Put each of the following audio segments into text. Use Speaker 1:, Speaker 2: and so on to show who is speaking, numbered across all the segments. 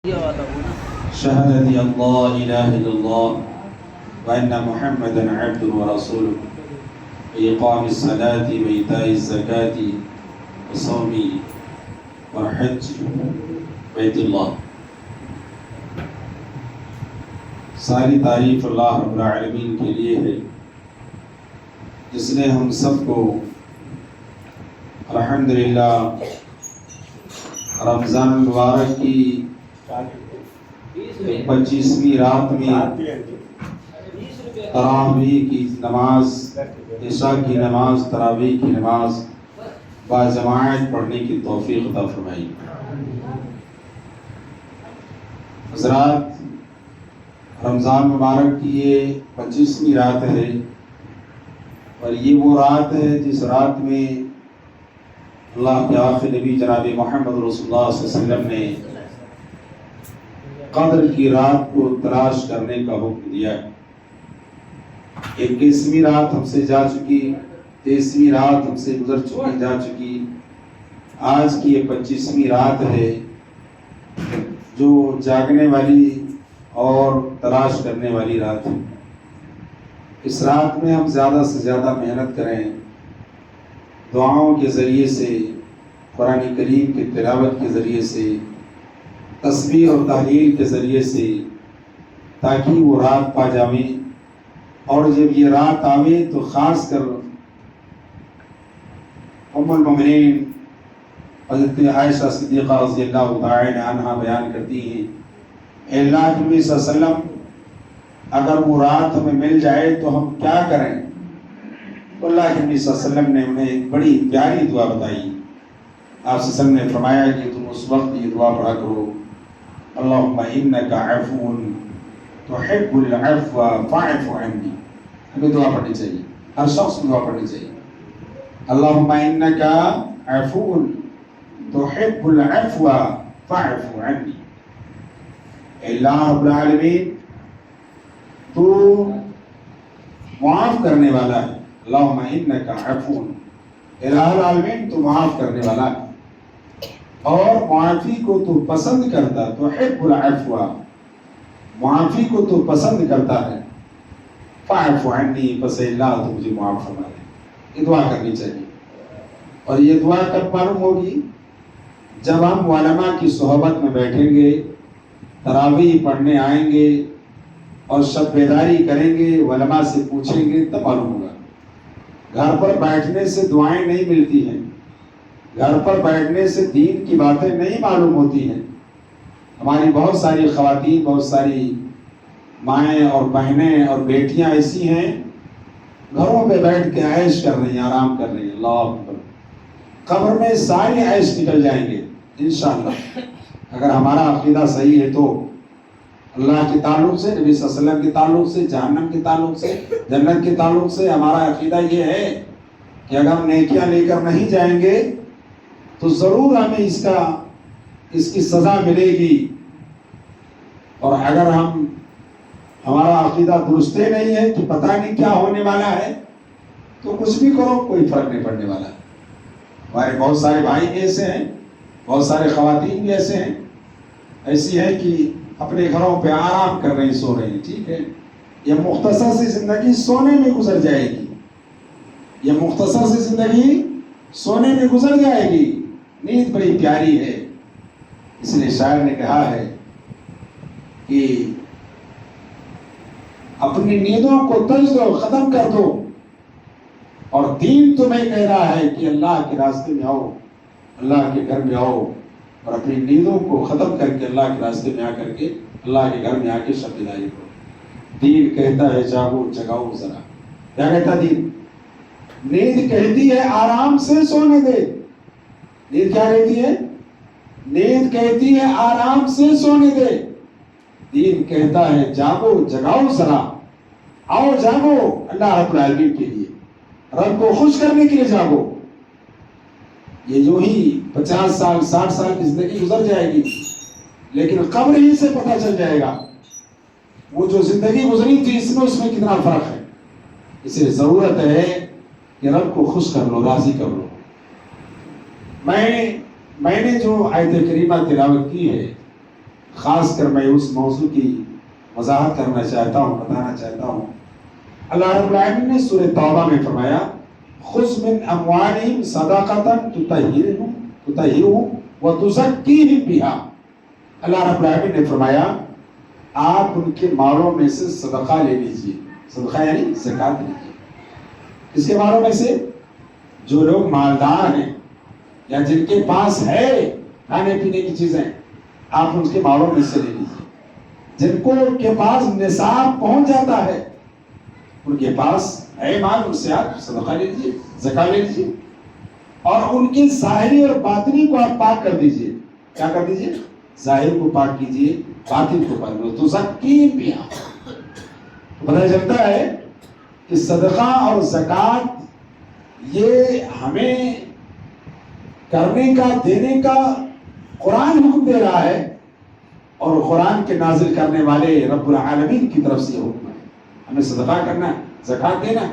Speaker 1: شهادة أن لا إله إلا الله وأن محمدا عبده ورسوله وإقام الصلاة وإيتاء الزكاة وصوم وحج بیت اللہ. ساری تعریف اللہ رب العالمین کے لیے ہے جس نے ہم سب کو الحمدللہ رمضان المبارک کی 25ویں رات میں تراویح کی نماز، عشاء کی نماز، تراویح کی نماز باجماعت پڑھنے کی توفیق عطا فرمائی. حضرات، رمضان مبارک کی یہ 25ویں رات ہے اور یہ وہ رات ہے جس رات میں اللہ کے آخری نبی جناب محمد رسول اللہ صلی اللہ علیہ وسلم نے قدر کی رات کو تلاش کرنے کا حکم دیا ہے. 21ویں رات ہم سے جا چکی، 23ویں رات ہم سے گزر چکی جا چکی، آج کی یہ 25ویں رات ہے جو جاگنے والی اور تلاش کرنے والی رات ہے. اس رات میں ہم زیادہ سے زیادہ محنت کریں، دعاؤں کے ذریعے سے، قرآن کریم کی تلاوت کے ذریعے سے، تسبیح اور تحلیل کے ذریعے سے، تاکہ وہ رات پا جائیں. اور جب یہ رات آوے تو خاص کر ام المؤمنین حضرت عائشہ صدیقہ رضی اللہ تعالی عنہا بیان کرتی ہیں، اے اللہ کے نبی صلی اللہ علیہ وسلم، اگر وہ رات ہمیں مل جائے تو ہم کیا کریں؟ تو اللہ کے نبی صلی اللہ علیہ وسلم نے انہیں ایک بڑی پیاری دعا بتائی. آپ صلی اللہ علیہ وسلم نے فرمایا کہ تم اس وقت یہ دعا پڑھا کرو، اللہم انک عفو تحب العفو فاعف عنی. ہمیں دعا پڑھنی چاہیے، ہر شخص کو دعا پڑھنی چاہیے. اللہم انک عفو تحب العفو فاعف عنی. اے اللہ رب العالمین، تو معاف کرنے والا ہے. اللہم انک عفو، الہ العالمین تو معاف کرنے والا ہے اور معافی کو تو پسند کرتا. تحب العفو، معافی کو تو پسند کرتا ہے. فاعف عنی، پس اللہ تو مجھے معاف فرما دے. یہ دعا کرنی چاہیے. اور یہ دعا کب معلوم ہوگی؟ جب ہم علماء کی صحبت میں بیٹھیں گے، تراویح پڑھنے آئیں گے اور شب بیداری کریں گے، علماء سے پوچھیں گے، تب معلوم ہوگا. گھر پر بیٹھنے سے دعائیں نہیں ملتی ہیں، گھر پر بیٹھنے سے دین کی باتیں نہیں معلوم ہوتی ہیں. ہماری بہت ساری خواتین، بہت ساری مائیں اور بہنیں اور بیٹیاں ایسی ہیں گھروں پہ بیٹھ کے عیش کر رہی ہیں، آرام کر رہی ہیں. اللہ اکبر. قبر میں ساری عیش نکل جائیں گے انشاءاللہ. اگر ہمارا عقیدہ صحیح ہے تو اللہ کے تعلق سے، نبی صلی اللہ علیہ وسلم کے تعلق سے، جہنم کے تعلق سے، جنت کے تعلق سے ہمارا عقیدہ یہ ہے کہ اگر ہم نیکیاں لے کر نہیں جائیں گے تو ضرور ہمیں اس کی سزا ملے گی. اور اگر ہمارا عقیدہ درست نہیں ہے کہ پتہ نہیں کیا ہونے والا ہے تو کچھ بھی کرو، کوئی فرق نہیں پڑنے والا. ہمارے بہت سارے بھائی ایسے ہیں، بہت سارے خواتین بھی ایسی ہیں کہ اپنے گھروں پہ آرام کر رہی، سو رہی. ٹھیک ہے، یہ مختصر سی زندگی سونے میں گزر جائے گی. یہ مختصر سی زندگی سونے میں گزر جائے گی. نیند بڑی پیاری ہے. اس لیے شاعر نے کہا ہے کہ اپنی نیندوں کو تج دو، ختم کر دو، اور دین تمہیں کہہ رہا ہے کہ اللہ کے راستے میں آؤ، اللہ کے گھر میں آؤ، اور اپنی نیندوں کو ختم کر کے اللہ کے راستے میں آ کر کے اللہ کے گھر میں آ کے شب بیداری کرو. دین کہتا ہے جاگو، جگاؤ ذرا. کیا کہتا دین؟ نیند کہتی ہے آرام سے سونے دے. نیند کیا کہتی ہے؟ نیند کہتی ہے آرام سے سونے دے. دین کہتا ہے جاگو، جگاؤ ذرا، آؤ جاگو اللہ رب العالمین کے لیے، رب کو خوش کرنے کے لیے جاگو. یہ جو ہی 50 سال 60 سال کی زندگی گزر جائے گی، لیکن قبر ہی سے پتہ چل جائے گا وہ جو زندگی گزری تھی اس میں کتنا فرق ہے. اس لیے ضرورت ہے کہ رب کو خوش کر لو، راضی کر لو. میں نے جو آیت کریمہ تلاوت کی ہے خاص کر میں اس موضوع کی وضاحت کرنا چاہتا ہوں، بتانا چاہتا ہوں۔ اللہ رب العالمین نے سورہ توبہ میں فرمایا خذ من اموالہم صدقۃ تطہرہم وتزکیہم بہا۔ اللہ رب العالمین نے فرمایا آپ ان کے مالوں میں سے صدقہ لے لیجئے، صدقہ یعنی زکوٰۃ لیجئے۔ اس کے مالوں میں سے جو لوگ مالدار ہیں یا جن کے پاس ہے کھانے پینے کی چیزیں، آپ ان کے مالوں میں سے لے لیجئے۔ جن کو ان کے پاس نصاب پہنچ جاتا ہے، ان کے پاس ہے مال، ان سے آپ صدقہ لے لیجئے، زکوٰۃ لے لیجئے، اور ان کی ظاہری اور باطنی کو آپ پاک کر دیجئے۔ کیا کر دیجئے؟ ظاہر کو پاک کیجئے، باطن کو پاک کیجئے، تو زکیم بہا۔ پتہ چلتا ہے کہ صدقہ اور زکوٰۃ یہ ہمیں کرنے کا، دینے کا قرآن حکم دے رہا ہے، اور قرآن کے نازل کرنے والے رب العالمین کی طرف سے حکم ہے ہمیں صدقہ کرنا، زکوٰۃ دینا۔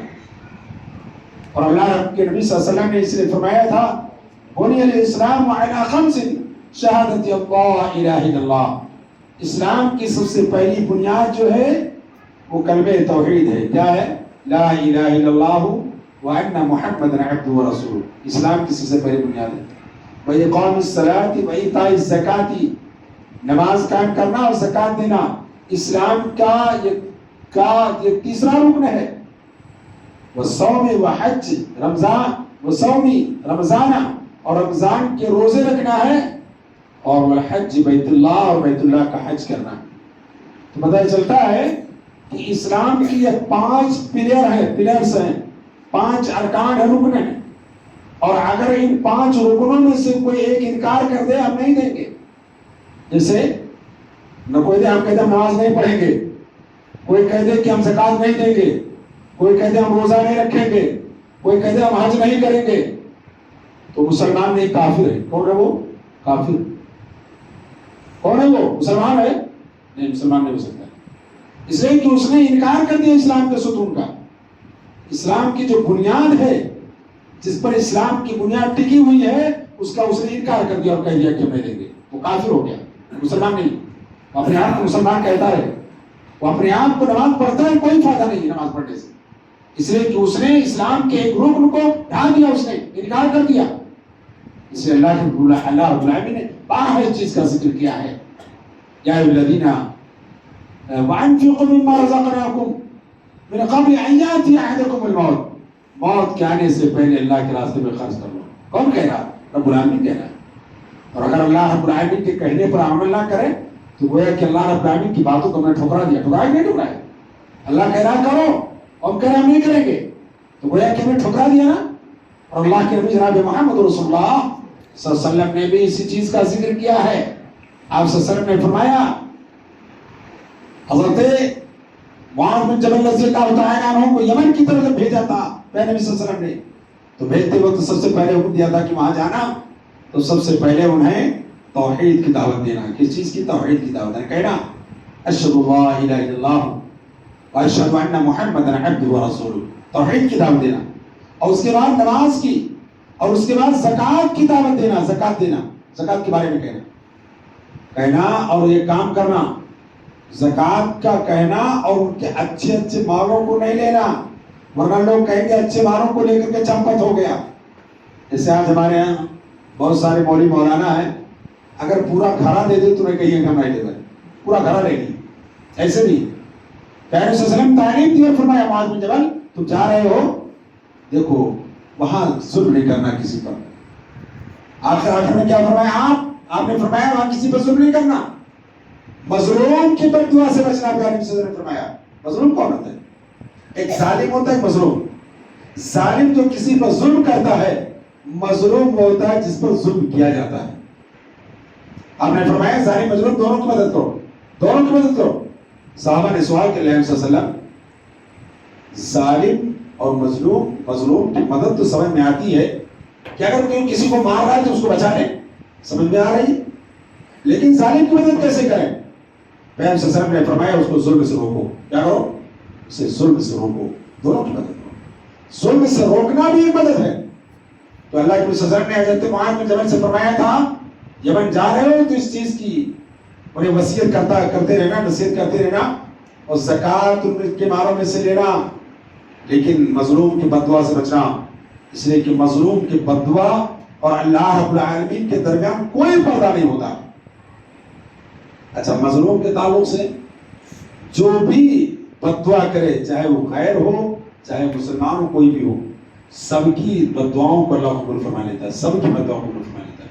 Speaker 1: اور اللہ رب کے نبی صلی اللہ علیہ وسلم نے اس لیے فرمایا تھا بنی الاسلام علی خمس شہادت اللہ الہ الا اللہ۔ اسلام کی سب سے پہلی بنیاد جو ہے وہ کلمہ توحید ہے۔ کیا ہے؟ لا الہ الا اللہ وان محمد عبدہ ورسولہ۔ اسلام کی سب سے پہلی بنیاد ہے۔ وإقام الصلاۃ وإیتاء الزکاۃ، نماز قائم کرنا اور زکوٰۃ دینا اسلام کا یہ تیسرا رکن ہے۔ وصوم وحج رمضان، وصوم رمضان، اور رمضان کے روزے رکھنا ہے، اور والحج بیت اللہ، اور بیت اللہ کا حج کرنا۔ تو پتہ چلتا ہے کہ اسلام کی یہ 5 پلرز ہیں، 5 ارکان ہیں، رکن ہیں، اور اگر ان 5 رکنوں میں سے کوئی ایک انکار کر دے ہم نہیں دیں گے۔ جیسے نہ کوئی دے ہم کہتے ہم نماز نہیں پڑھیں گے، کوئی کہہ دے کہ ہم زکوٰۃ نہیں دیں گے، کوئی کہتے ہم روزہ نہیں رکھیں گے، کوئی کہتے ہم حج نہیں کریں گے، تو مسلمان نہیں، کافر ہے۔ کون ہے وہ؟ کافر۔ کون ہے وہ؟ مسلمان ہے؟ نہیں، مسلمان نہیں ہو سکتا، اس لیے کہ اس نے انکار کر دیا اسلام کے ستون کا۔ اسلام کی جو بنیاد ہے، جس پر اسلام کی بنیاد ٹکی ہوئی ہے، اس کا اس نے انکار کر دیا اور کہہ دیا کہ ہم نہیں دیں گے، وہ کافر ہو گیا، مسلمان نہیں۔ وہ اپنے آپ کو مسلمان کہتا ہے، وہ اپنے آپ کو نماز پڑھتا ہے، کوئی فائدہ نہیں ہے نماز پڑھنے سے، اس لیے کہ اس نے اسلام کے ایک رکن کو ڈھا دیا، اس نے انکار کر دیا۔ اس لیے اللہ رب العالمین نے باہر اس چیز کا ذکر کیا ہے، یا ایھا الذین وانفقوا مما رزقناکم من قبل ان یأتی احدکم الموت۔ موت کے آنے سے پہلے اللہ کے راستے میں خرچ کر لو۔ کون کہہ رہا؟ رب العالمین کہہ رہا ہے۔ اور اگر اللہ رب العالمین کے کہنے پر عمل نہ کرے تو گویا کہ اللہ رب العالمین کی باتوں کو ہم نے ٹھکرا دیا۔ ٹھکرایا نہیں ٹھکرایا؟ اللہ کہہ رہا کرو، ہم کہہ رہے ہم نہیں کریں گے، تو گویا کہ ہم نے ٹھکرا دیا نا۔ اور اللہ کے نبی جناب محمد رسول اللہ صلی اللہ علیہ وسلم نے بھی اسی چیز کا ذکر کیا ہے۔ آپ صلی اللہ علیہ وسلم نے فرمایا، حضرت معاذ بن جبل رضی اللہ تعالیٰ عنہ کو یمن کی طرف بھیجا تھا نبی صلی اللہ علیہ وسلم نے، تو بھیجتے وقت سب سے پہلے حکم دیا تھا کہ وہاں جانا تو سب سے پہلے انہیں توحید کی دعوت دینا۔ کس چیز کی؟ توحید کی دعوت دینا، کہنا اشہد اللہ الہ الا اللہ واشہد ان محمدا عبدہ ورسولہ، توحید کی دعوت دینا، اور اس کے بعد نماز کی، اور اس کے بعد زکوٰۃ کی دعوت دینا، زکوٰۃ دینا، زکوٰۃ کے بارے میں کہنا اور یہ کام کرنا، زکوٰۃ کا کہنا، اور ان کے اچھے اچھے مالوں کو نہیں لینا، ورنہ لوگ کہیں گے اچھے مالوں کو لے کر کے چمپت ہو گیا۔ جیسے آج ہمارے یہاں بہت سارے مولوی مولانا ہیں، اگر پورا گھڑا دے دے تمہیں کہیں گے ہم نہیں دیتے، پورا گھڑا لے گی۔ ایسے بھی پیغمبر صلی اللہ علیہ وسلم تعلیم دی اور فرمایا معاذ بن جبل تم جا رہے ہو، دیکھو وہاں ظلم نہیں کرنا کسی پر۔ آخر میں کیا فرمایا آپ نے فرمایا وہاں کسی پر ظلم نہیں کرنا، مظلوم کی بد دعا سے بچنا۔ پیغمبر صلی اللہ علیہ وسلم نے فرمایا مظلوم کون ہوتا ہے؟ ایک ظالم ہوتا ہے، مظلوم۔ ظالم جو کسی پر ظلم کرتا ہے، مظلوم ہوتا ہے جس پر ظلم کیا جاتا ہے۔ آپ نے فرمایا ظالم مظلوم دونوں کی مدد کرو، دونوں کی مدد کرو۔ صحابہ نے سوال کیا نبی صلی اللہ علیہ وسلم، ظالم اور مظلوم کی مدد تو سمجھ میں آتی ہے کہ اگر کوئی کسی کو مار رہا ہے تو اس کو بچا لے، سمجھ میں آ رہی ہے، لیکن ظالم کی مدد کیسے کریں؟ پیغمبر صلی اللہ علیہ وسلم نے فرمایا اس کو ظلم سے روکو۔ کیا کرو؟ اسے ظلم سے روکو، دونوں کی مدد کرو۔ ظلم سے روکنا بھی ایک مدد ہے۔ تو اللہ کے صلی اللہ علیہ وسلم نے حضرت معاذ بن جبل سے فرمایا تھا یمن جا رہے ہو تو اس چیز کی انہیں وصیت کرتے رہنا، نصیحت کرتے رہنا اور زکوٰۃ ان کے مالوں میں سے لینا، لیکن مظلوم کی بددعا سے بچنا، اس لیے کہ مظلوم کی بددعا اور اللہ رب العالمین کے درمیان کوئی پردہ نہیں ہوتا۔ اچھا، مظلوم کے تعلق سے جو بھی بددعا کرے، چاہے وہ غیر ہو چاہے مسلمان ہو، کوئی بھی ہو، سب کی بددعاؤں کو اللہ قبول فرما لیتا ہے، سب کی بددعاؤں کو قبول فرما لیتا ہے،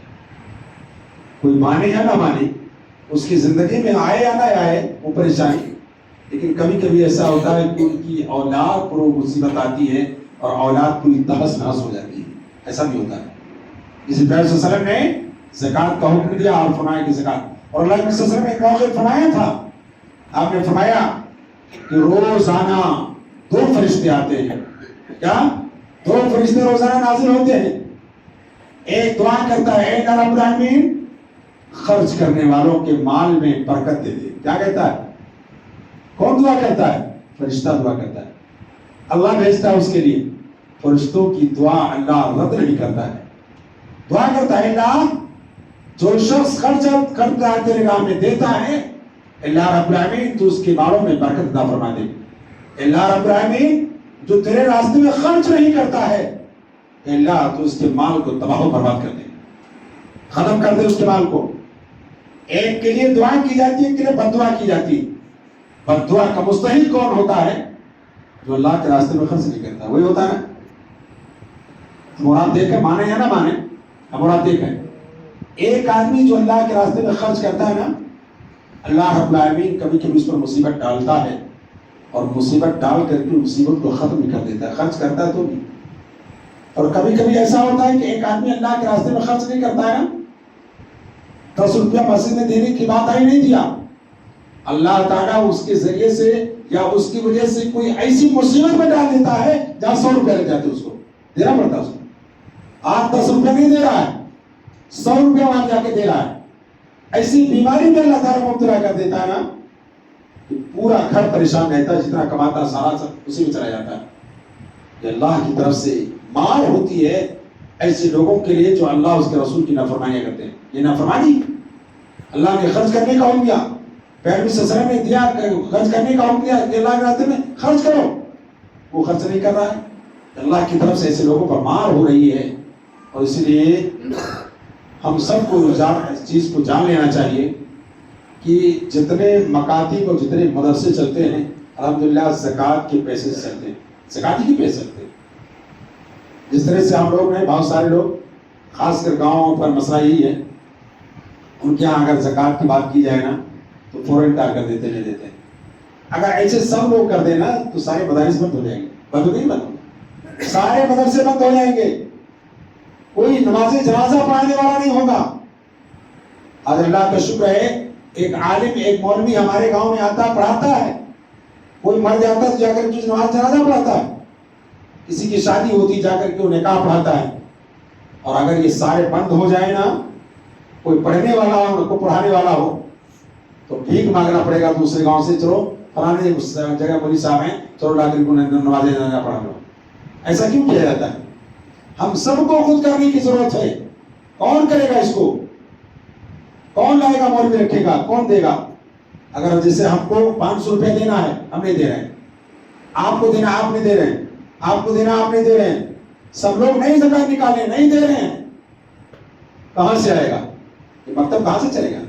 Speaker 1: کوئی مانے یا نہ مانے، اس کی زندگی میں آئے یا نہ آئے وہ پریشانی۔ لیکن کبھی کبھی ایسا ہوتا ہے کہ ان کی اولاد پر وہ مصیبت آتی ہے اور اولاد پوری تہس نہس ہو جاتی ہے، ایسا بھی ہوتا ہے۔ اسی پیغمبر صلی اللہ علیہ وسلم نے زکوٰۃ کا حکم دیا اور فرمایا کہ زکوٰۃ، اور اللہ کے صلی اللہ علیہ وسلم نے ایک موقع فرمایا تھا، آپ نے فرمایا کہ روزانہ 2 فرشتے آتے ہیں، کیا 2 فرشتے روزانہ نازل ہوتے ہیں، ایک دعا کرتا ہے، اے رب العالمین خرچ کرنے والوں کے مال میں برکت دے دے۔ کیا کہتا ہے؟ کون دعا کرتا ہے؟ فرشتہ دعا کرتا ہے، اللہ بھیجتا ہے اس کے لیے۔ فرشتوں کی دعا اللہ رد نہیں کرتا ہے، دعا کرتا ہے اللہ جو شخص خرچ کرتا ہے تیرے راہ میں دیتا ہے، اللہ رب العالمین تو اس کے مالوں میں برکت عطا فرما دے۔ اللہ رب العالمین جو تیرے راستے میں خرچ نہیں کرتا ہے، اللہ تو اس کے مال کو تباہ و برباد کر دے، ختم کر دے اس کے مال کو۔ ایک کے لیے دعا کی جاتی ہے، ایک کے لیے بد دعا کی جاتی ہے۔ بد دعا کا مستحق کون ہوتا ہے؟ جو اللہ کے راستے میں خرچ نہیں کرتا، وہی ہوتا ہے نا۔ مراد دیکھ ہے، مانے یا نہ مانے، مراد دیکھ ہے، ایک آدمی جو اللہ کے راستے میں خرچ کرتا ہے نا، اللہ رب العالمین کبھی کبھی اس پر مصیبت ڈالتا ہے اور مصیبت ڈال کر کے مصیبت کو ختم بھی کر دیتا ہے، خرچ کرتا ہے تو بھی۔ اور کبھی کبھی ایسا ہوتا ہے کہ ایک آدمی اللہ کے راستے میں خرچ نہیں کرتا ہے نا، 10 روپیہ مسجد میں دینے کی بات آئی نہیں دیا، اللہ تعالیٰ اس کے ذریعے سے یا اس کی وجہ سے کوئی ایسی مصیبت میں ڈال دیتا ہے جہاں 100 روپیہ لگ جاتے اس کو دینا پڑتا ہے، اس کو آج 10 روپیہ نہیں دے رہا ہے، 100 روپیہ وہاں جا کے دے رہا ہے۔ ایسی بیماری میں اللہ تعالیٰ مبتلا کر دیتا ہے نا کہ پورا گھر پریشان رہتا ہے، جتنا کماتا ہے سارا سب اسی میں چلا جاتا ہے۔ یہ اللہ کی طرف سے مار ہوتی ہے ایسے لوگوں کے لیے جو اللہ اس کے رسول کی نافرمانیاں کرتے ہیں۔ یہ نافرمانی اللہ نے خرچ کرنے کا حکم دیا، پیغمبر صلی اللہ علیہ وسلم نے دیا خرچ کرنے کا حکم دیا کہ اللہ کے راستے میں خرچ کرو، وہ خرچ نہیں کر رہا ہے، اللہ کی طرف سے ایسے لوگوں پر مار ہو رہی ہے۔ اور اس لیے ہم سب کو اس چیز کو جان لینا چاہیے کہ جتنے مکاتب اور جتنے مدرسے چلتے ہیں الحمدللہ زکوٰۃ کے پیسے سے چلتے ہیں، زکوٰۃ ہی کے پیسے چلتے ہیں۔ جس طرح سے ہم لوگ ہیں، بہت سارے لوگ خاص کر گاؤں پر مسئلہ یہی ہے، ان کے یہاں اگر زکوٰۃ کی بات کی جائے نا تو فوراً ٹال کر دیتے نہیں دیتے۔ اگر ایسے سب لوگ کر دینا تو سارے مدارس بند ہو جائیں گے، بند نہیں بند، سارے مدرسے بند ہو جائیں گے، کوئی نماز جنازہ پڑھانے والا نہیں ہوگا۔ آج اللہ کا شکر ہے ایک عالم ایک مولوی ہمارے گاؤں میں آتا پڑھاتا ہے، کوئی مر جاتا ہے تو جا کر نماز جنازہ پڑھاتا ہے، کسی کی شادی ہوتی جا کر کے وہ نکاح پڑھاتا ہے۔ اور اگر یہ سارے بند ہو جائے نا، کوئی پڑھنے والا ہو کوئی پڑھانے والا ہو تو بھیک مانگنا پڑے گا دوسرے گاؤں سے، چلو فلانے جگہ مولوی صاحب ہیں، چلو لا کر نماز جنازہ پڑھا لو۔ ایسا کیوں کیا جاتا ہے؟ ہم سب کو خود کرنے کی ضرورت ہے۔ کون کرے گا اس کو؟ کون لائے گا؟ مولوی رکھے گا؟ کون دے گا؟ اگر جیسے ہم کو 500 روپے دینا ہے، ہم نہیں دے رہے ہیں، آپ کو دینا آپ نہیں دے رہے ہیں، آپ کو دینا آپ نہیں دے رہے ہیں، سب لوگ نہیں زکوٰۃ نکالے نہیں دے رہے ہیں، کہاں سے آئے گا یہ مکتب؟ کہاں سے چلے گا؟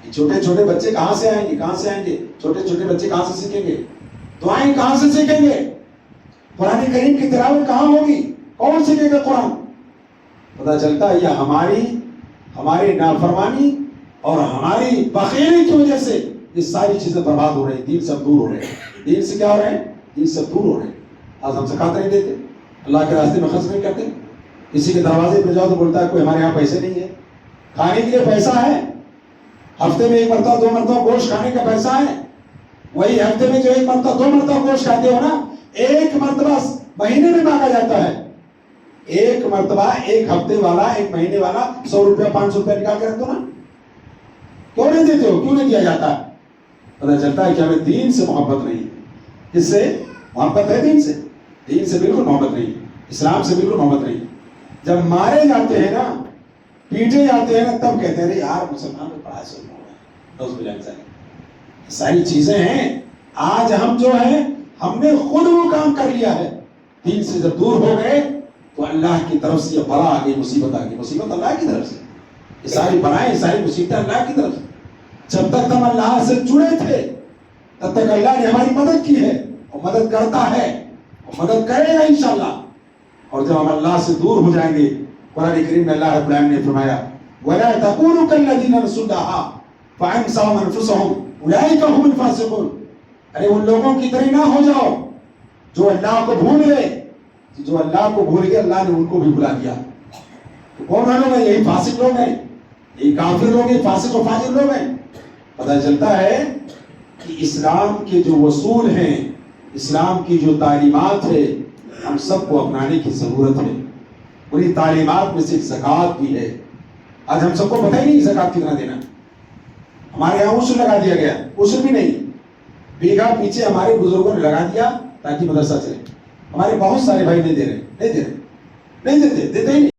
Speaker 1: یہ چھوٹے چھوٹے بچے کہاں سے آئیں گے؟ کہاں سے آئیں گے؟ چھوٹے چھوٹے بچے کہاں سے سیکھیں گے؟ دعائیں کہاں سے سیکھیں گے؟ قرآن کریم کی تلاوت کہاں ہوگی؟ کون سیکھے گا قرآن؟ پتہ چلتا ہے یہ ہماری نافرمانی اور ہماری بخیلی کی وجہ سے یہ ساری چیزیں برباد ہو رہی ہیں، دین سے دور ہو رہے ہیں۔ دین سے کیا ہو رہے ہیں؟ دین سے دور ہو رہے ہیں۔ آج ہم زکوٰۃ نہیں دیتے، اللہ کے راستے میں خرچ نہیں کرتے، کسی کے دروازے پہ جاؤ تو بولتا ہے کوئی ہمارے یہاں پیسے نہیں ہے، کھانے کے لیے پیسہ ہے، ہفتے میں 1 مرتبہ 2 مرتبہ گوشت کھانے کا پیسہ ہے، وہی ہفتے میں جو 1 مرتبہ 2 مرتبہ گوشت کھاتے ہو نا، 1 مرتبہ مہینے میں مانگا جاتا ہے، 1 مرتبہ 1 ہفتے والا 1 مہینے والا 100 روپیہ 500 روپیہ نکال کے رکھ دو نا، کیوں نہیں دیتے ہو؟ کیوں نہیں دیا جاتا؟ پتہ چلتا ہے کہ ہمیں دین سے محبت نہیں ہے۔ اس سے محبت ہے دین سے بالکل محبت نہیں، اسلام سے بالکل محبت نہیں۔ جب مارے جاتے ہیں نا، پیٹے جاتے ہیں نا، تب کہتے ہیں یار مسلمان کو بڑا ظلم ہو رہا ہے، ساری چیزیں ہیں. آج ہم جو ہیں ہم نے خود وہ کام کر لیا ہے. دین سے جب دور ہو گئے تو اللہ کی طرف سے یہ بلا آ گئی, مصیبت آ گئی. مصیبت اللہ کی طرف سے. یہ ساری بلائیں, یہ ساری مصیبتیں اللہ کی طرف سے. جب تک ہم اللہ سے جڑے تھے تب تک اللہ نے ہماری مدد کی ہے اور مدد کرتا ہے اور مدد کرے گا انشاءاللہ. اور جب ہم اللہ سے دور ہو جائیں گے, قرآن کریم میں اللہ رب العالمین نے فرمایا وَلَا تَكُونُوا كَالَّذِينَ نَسُوا اللَّهَ فَأَنسَاهُمْ أَنفُسَهُمْ أُولَٰئِكَ هُمُ الْفَاسِقُونَ. ارے ان لوگوں کی طرح نہ ہو جاؤ جو اللہ کو بھول گئے. جو اللہ کو بھول گئے اللہ نے ان کو بھی بھلا دیا. تو کون لوگ ہیں؟ یہی فاسق لوگ ہیں, یہی کافر لوگ ہیں, فاسق و فاجر لوگ ہیں. پتہ چلتا ہے کہ اسلام کے جو اصول ہیں, اسلام کی جو تعلیمات ہے, ہم سب کو اپنانے کی ضرورت ہے. انہیں تعلیمات میں سے زکوٰۃ بھی ہے. آج ہم سب کو پتہ ہی نہیں زکوٰۃ کتنا دینا. ہمارے یہاں اصول لگا دیا گیا, اصول بھی نہیں, بیگھا پیچھے ہمارے بزرگوں نے لگا دیا تاکہ مدرسہ چلے. ہمارے بہت سارے بھائی نہیں دے رہے, نہیں دیتے ہی نہیں.